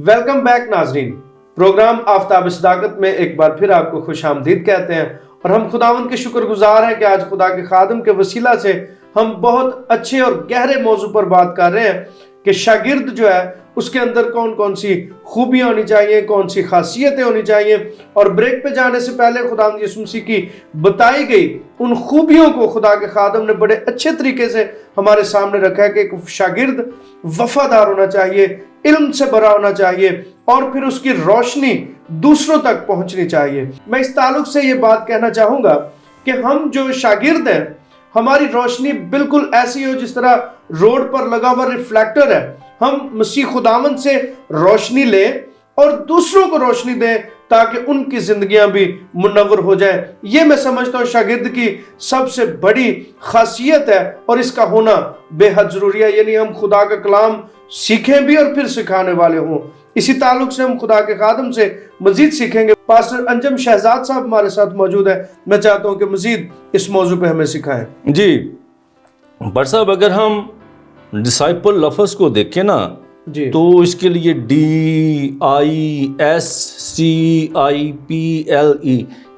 Welcome back ناظرین، programme آفتاب صداقت میں ایک بار پھر آپ کو خوش آمدید کہتے ہیں، اور ہم خداوند کے شکر گزار ہیں کہ آج خدا کے خادم کے وسیلہ سے ہم بہت اچھے اور گہرے موضوع پر بات کر رہے ہیں کہ شاگرد جو ہے اس کے اندر کون کون سی خوبیاں ہونی چاہیے، کون سی خاصیتیں ہونی چاہیے، اور بریک پہ جانے سے پہلے خداوند یسوع مسیح کی بتائی گئی ان خوبیوں کو خدا کے خادم نے بڑے اچھے طریقے سے ہمارے سامنے رکھا ہے کہ ایک شاگرد وفادار ہونا چاہیے، علم سے بھرا ہونا چاہیے، اور پھر اس کی روشنی دوسروں تک پہنچنی چاہیے۔ میں اس تعلق سے یہ بات کہنا چاہوں گا کہ ہم جو شاگرد ہیں، ہماری روشنی بالکل ایسی ہو جس طرح روڈ پر لگا ہوا ریفلیکٹر ہے۔ ہم مسیح خداوند سے روشنی لیں اور دوسروں کو روشنی دیں تاکہ ان کی زندگیاں بھی منور ہو جائیں۔ یہ میں سمجھتا ہوں شاگرد کی سب سے بڑی خاصیت ہے، اور اس کا ہونا بے حد ضروری ہے، یعنی ہم خدا کا کلام سیکھیں بھی اور پھر سکھانے والے ہوں۔ اسی تعلق سے ہم خدا کے خادم سے مزید سیکھیں گے۔ پاسٹر انجم شہزاد صاحب ہمارے ساتھ موجود ہیں، میں چاہتا ہوں کہ مزید اس موضوع پہ ہمیں سکھائیں۔ جی بر صاحب، اگر ہم ڈسائپل لفظ کو دیکھیں نا جی تو اس کے لیے DISCIPLE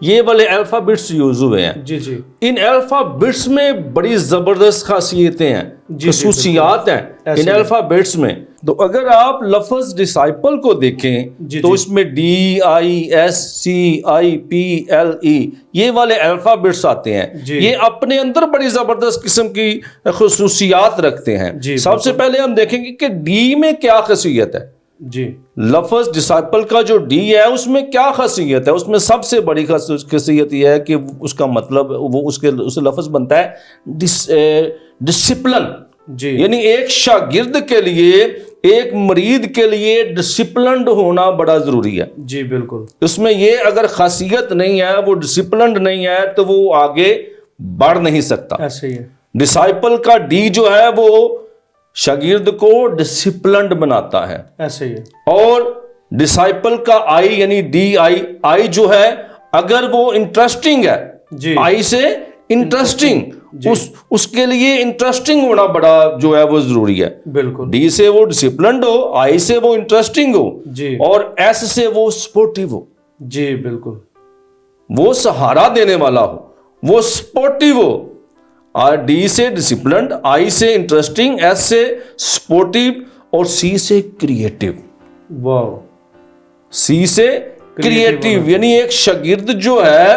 یہ والے الفابیٹس یوز ہوئے ہیں۔ جی جی ان الفابیٹس میں بڑی زبردست خاصیتیں ہیں، خصوصیات ہیں ان الفابیٹس میں۔ تو اگر آپ لفظ ڈسائپل کو دیکھیں تو اس میں DISCIPLE یہ والے الفابیٹس آتے ہیں، یہ اپنے اندر بڑی زبردست قسم کی خصوصیات رکھتے ہیں۔ سب سے پہلے ہم دیکھیں گے کہ ڈی میں کیا خاصیت ہے۔ جی لفظ ڈسائپل کا جو ڈی ہے اس میں کیا خاصیت ہے؟ اس میں سب سے بڑی خاصیت یہ ہے کہ اس کا مطلب وہ اس لفظ بنتا ہے ڈسپلن۔ جی یعنی ایک شاگرد کے لیے، ایک مرید کے لیے ڈسپلنڈ ہونا بڑا ضروری ہے۔ جی بالکل، اس میں یہ اگر خاصیت نہیں ہے، وہ ڈسپلنڈ نہیں ہے، تو وہ آگے بڑھ نہیں سکتا۔ ایسے ہی ہے۔ ڈسائپل کا ڈی جو ہے وہ شاگرد کو ڈسپلنڈ بناتا ہے۔ ایسے ہی ہے۔ اور ڈسائپل کا آئی یعنی DI جو ہے اگر وہ انٹرسٹنگ ہے، جی آئی سے انٹرسٹنگ، اس کے لیے انٹرسٹنگ ہونا بڑا جو ہے وہ ضروری ہے۔ بالکل، ڈی سے وہ ڈسپلنڈ ہو، آئی سے وہ انٹرسٹنگ ہو، جی اور ایس سے وہ سپورٹیو ہو، جی بالکل، وہ سہارا دینے والا ہو، وہ سپورٹیو ہو۔ ڈی سے ڈسپلنڈ، آئی سے انٹرسٹنگ، ایس سے سپورٹیو، اور سی سے کریٹیو۔ واو، سی سے کریٹیو یعنی ایک شاگرد جو ہے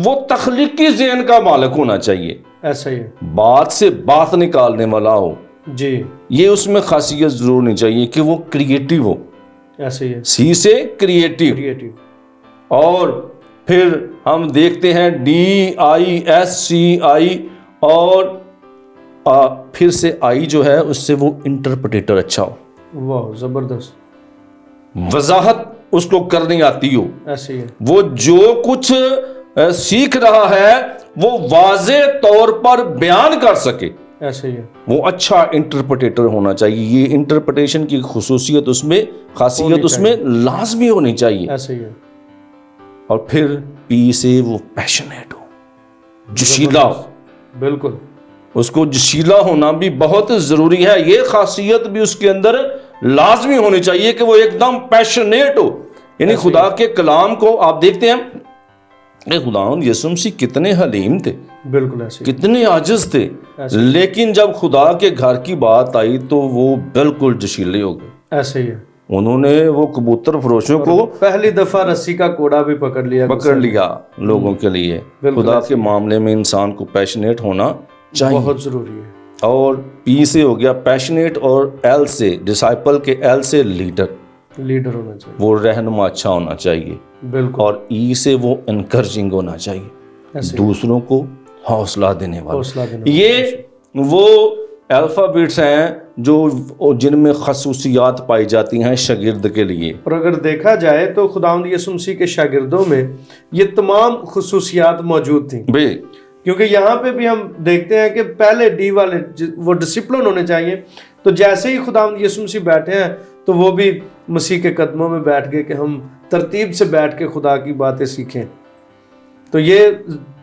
وہ تخلیقی ذہن کا مالک ہونا چاہیے، ایسا ہی ہے۔ بات سے بات نکالنے والا ہو۔ جی یہ اس میں خاصیت ضرور ہونی چاہیے کہ وہ کریٹیو ہو۔ ایسا ہی ہے، سی سے کریٹیو۔ کریٹیو۔ اور پھر ہم دیکھتے ہیں DISCI، اور پھر سے آئی جو ہے اس سے وہ انٹرپریٹر اچھا ہو، واہ زبردست، وضاحت اس کو کرنی آتی ہو، ایسے ہی ہے۔ وہ جو کچھ سیکھ رہا ہے وہ واضح طور پر بیان کر سکے، ایسے ہی ہے۔ وہ اچھا انٹرپریٹر ہونا چاہیے۔ یہ انٹرپریٹیشن کی خصوصیت اس میں، خاصیت اس میں لازمی ہونی چاہیے۔ ایسے ہی ہے۔ اور پھر پی سے وہ پیشنیٹ ہو، جوشیلا ہو۔ بالکل، اس کو جوشیلا ہونا بھی بہت ضروری ہے۔ یہ خاصیت بھی اس کے اندر لازمی ہونی چاہیے کہ وہ ایک دم پیشنیٹ ہو، یعنی خدا کے کلام کو آپ دیکھتے ہیں کہ خداوند یسوع مسیح کتنے حلیم تھے، بالکل ایسے ہی، کتنے عاجز تھے، لیکن جب خدا کے گھر کی بات آئی تو وہ بالکل جوشیلے ہو گئے۔ ایسے ہی ہے۔ انہوں نے وہ کبوتر فروشوں کو پہلی دفعہ رسی کا کوڑا بھی پکڑ لیا لوگوں کے لیے۔ خدا کے معاملے میں انسان کو پیشنیٹ ہونا چاہیے، بہت ضروری ہے۔ اور پی سے ہو گیا پیشنیٹ، اور ایل سے ڈسائپل کے ایل سے لیڈر ہونا چاہیے، وہ رہنما اچھا ہونا چاہیے، بالکل، اور ای سے وہ انکریجنگ ہونا چاہیے، دوسروں کو حوصلہ دینے والا۔ یہ وہ الفابیٹس ہیں جن میں خصوصیات پائی جاتی ہیں شاگرد کے لیے۔ اور اگر دیکھا جائے تو خداوند یسوع مسیح کے شاگردوں میں یہ تمام خصوصیات موجود تھیں، کیونکہ یہاں پہ بھی ہم دیکھتے ہیں کہ پہلے ڈی والے وہ ڈسپلن ہونے چاہیے۔ تو جیسے ہی خداوند یسوع مسیح بیٹھے ہیں تو وہ بھی مسیح کے قدموں میں بیٹھ گئے کہ ہم ترتیب سے بیٹھ کے خدا کی باتیں سیکھیں۔ تو یہ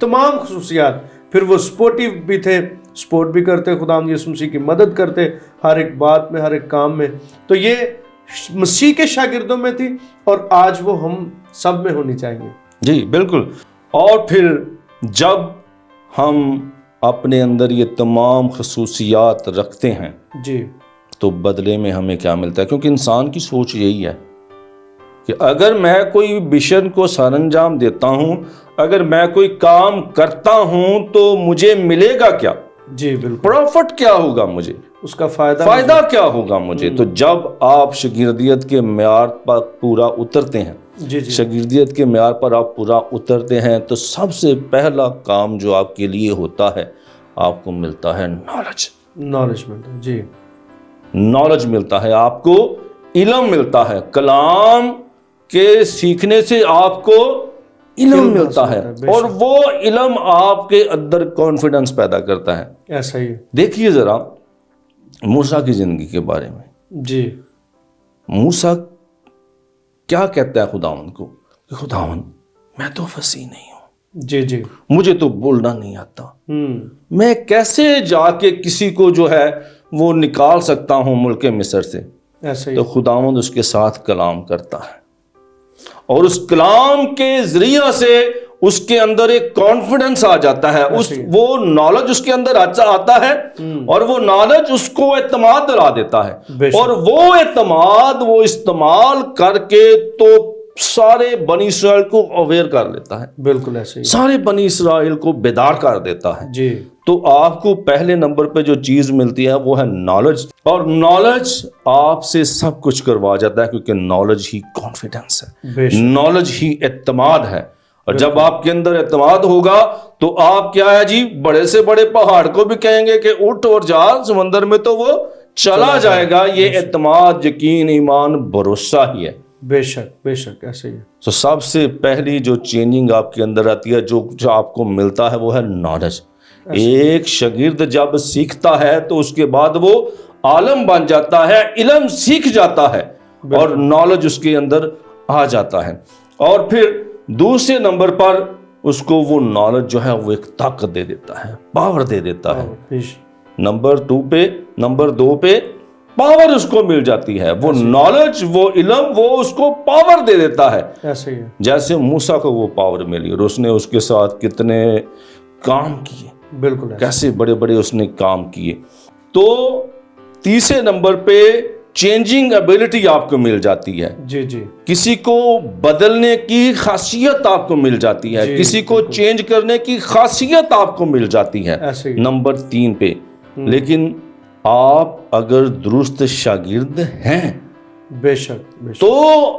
تمام خصوصیات، پھر وہ سپورٹیو بھی تھے، سپورٹ بھی کرتے، خداوند یسوع مسیح کی مدد کرتے ہر ایک بات میں، ہر ایک کام میں۔ تو یہ مسیح کے شاگردوں میں تھی اور آج وہ ہم سب میں ہونی چاہیے. جی بالکل. اور پھر جب ہم اپنے اندر یہ تمام خصوصیات رکھتے ہیں جی تو بدلے میں ہمیں کیا ملتا ہے؟ کیونکہ انسان کی سوچ یہی ہے کہ اگر میں کوئی مشن کو سر انجام دیتا ہوں، اگر میں کوئی کام کرتا ہوں تو مجھے ملے گا کیا؟ جی بالکل. پروفٹ کیا ہوگا مجھے؟ اس کا فائدہ کیا ہوگا مجھے؟ تو جب آپ شاگردیت کے معیار پر پورا اترتے ہیں، جی جی شاگردیت کے معیار پر آپ پورا اترتے ہیں تو سب سے پہلا کام جو آپ کے لیے ہوتا ہے، آپ کو ملتا ہے نالج ملتا ہے. جی نالج ملتا ہے، آپ کو علم ملتا ہے. کلام کے سیکھنے سے آپ کو علم ملتا ہے اور وہ علم آپ کے اندر کانفیڈنس پیدا کرتا ہے. ایسا ہی. دیکھیے ذرا موسیٰ کی زندگی کے بارے میں. جی موسیٰ کیا کہتا ہے خداوند کو کہ خداوند میں تو فصیح نہیں ہوں، جی جی مجھے تو بولنا نہیں آتا، میں کیسے جا کے کسی کو جو ہے وہ نکال سکتا ہوں ملک مصر سے؟ ایسا ہی. تو خداوند اس کے ساتھ کلام کرتا ہے اور اس کلام کے ذریعہ سے اس کے اندر ایک کانفیڈنس آ جاتا ہے، وہ نالج اس کے اندر آتا ہے اور وہ نالج اس کو اعتماد دلا دیتا ہے اور وہ اعتماد وہ استعمال کر کے تو سارے بنی اسرائیل کو اویئر کر لیتا ہے. بالکل ایسے ہی. سارے بنی اسرائیل کو بیدار کر دیتا ہے. جی تو آپ کو پہلے نمبر پہ جو چیز ملتی ہے وہ ہے نالج، اور نالج آپ سے سب کچھ کروا جاتا ہے کیونکہ نالج ہی کانفیڈنس ہے، نالج ہی اعتماد ہے. اور جب آپ کے اندر اعتماد ہوگا تو آپ کیا ہے جی، بڑے سے بڑے پہاڑ کو بھی کہیں گے کہ اٹھ اور جا سمندر میں تو وہ چلا جائے گا. یہ اعتماد، یقین، ایمان، بھروسہ ہی ہے. بے شک بے شک ایسے ہی. تو سب سے پہلی جو چینجنگ آپ کے اندر آتی ہے، جو آپ کو ملتا ہے وہ ہے نالج. ایک شاگرد جب سیکھتا ہے تو اس کے بعد وہ عالم بن جاتا ہے، علم سیکھ جاتا ہے اور نالج اس کے اندر آ جاتا ہے. اور پھر دوسرے نمبر پر اس کو وہ نالج جو ہے وہ ایک طاقت دے دیتا ہے، پاور دے دیتا ہے. نمبر 2 پہ پاور اس کو مل جاتی ہے. وہ نالج، وہ علم، وہ اس کو پاور دے دیتا ہے. ایسے ہی. جیسے موسیٰ کو وہ پاور ملی اور اس نے اس کے ساتھ کتنے کام کیے، بالکل کیسے بڑے بڑے اس نے کام کیے. تو تیسرے نمبر پہ چینجنگ ایبلٹی آپ کو مل جاتی ہے. جی جی. کسی کو بدلنے کی خاصیت آپ کو مل جاتی ہے، کسی کو چینج کرنے کی خاصیت آپ کو مل جاتی ہے. نمبر 3 پہ لیکن آپ اگر درست شاگرد ہیں بے شک تو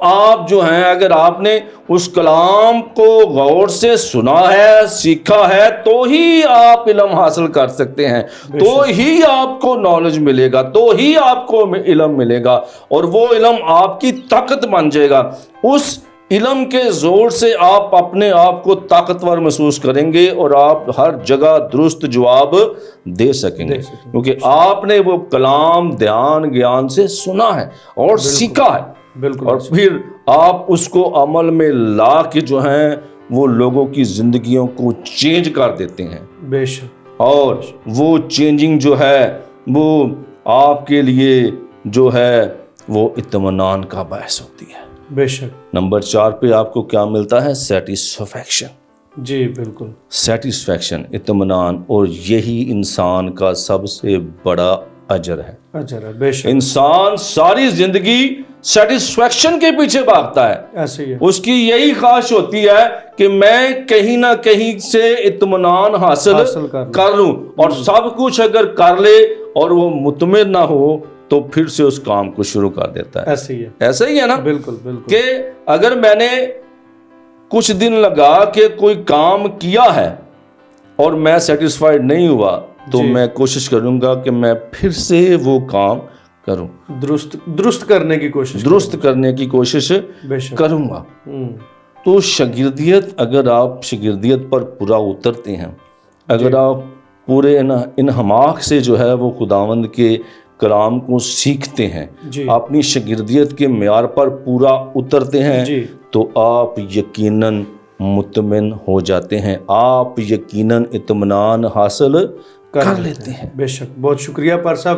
آپ جو ہیں، اگر آپ نے اس کلام کو غور سے سنا ہے، سیکھا ہے، تو ہی آپ علم حاصل کر سکتے ہیں، تو ہی آپ کو نالج ملے گا، تو ہی آپ کو علم ملے گا اور وہ علم آپ کی طاقت بن جائے گا. اس علم کے زور سے آپ اپنے آپ کو طاقتور محسوس کریں گے اور آپ ہر جگہ درست جواب دے سکیں گے کیونکہ آپ نے وہ کلام دھیان گیان سے سنا ہے اور سیکھا ہے. بالکل. اور پھر آپ اس کو عمل میں لا کے جو ہیں وہ لوگوں کی زندگیوں کو چینج کر دیتے ہیں. بے شک. اور وہ چینجنگ جو ہے وہ آپ کے لیے جو ہے وہ اطمینان کا باعث ہوتی ہے. بے شک. نمبر 4 پہ آپ کو کیا ملتا ہے؟ سیٹسفیکشن. جی بالکل. سیٹسفیکشن، اطمینان، اور یہی انسان کا سب سے بڑا اجر ہے. اجر ہے. بے شک. انسان ساری زندگی سیٹسفیکشن کے پیچھے بھاگتا ہے. ایسے ہی ہے. اس کی یہی خواہش ہوتی ہے کہ میں کہیں نہ کہیں سے اطمینان حاصل کر لوں، اور سب کچھ اگر کر لے اور وہ مطمئن نہ ہو تو پھر سے اس کام کو شروع کر دیتا ہے. ایسے ہی ہے. ایسا ہی ہے نا. بالکل بالکل. کہ اگر میں نے کچھ دن لگا کے کوئی کام کیا ہے اور میں سیٹسفائیڈ نہیں ہوا تو میں کوشش کروں گا کہ میں پھر سے وہ کام کروں، درست کرنے کی کوشش کروں گا. تو شاگردیت، اگر آپ شاگردیت پر پورا اترتے ہیں، اگر آپ پورے انہماک سے جو ہے وہ خداوند کے کلام کو سیکھتے ہیں، اپنی شاگردیت کے معیار پر پورا اترتے ہیں، تو آپ یقیناً مطمئن ہو جاتے ہیں، آپ یقیناً اطمینان حاصل کر لیتے ہیں. بے شک. بہت شکریہ پر صاحب.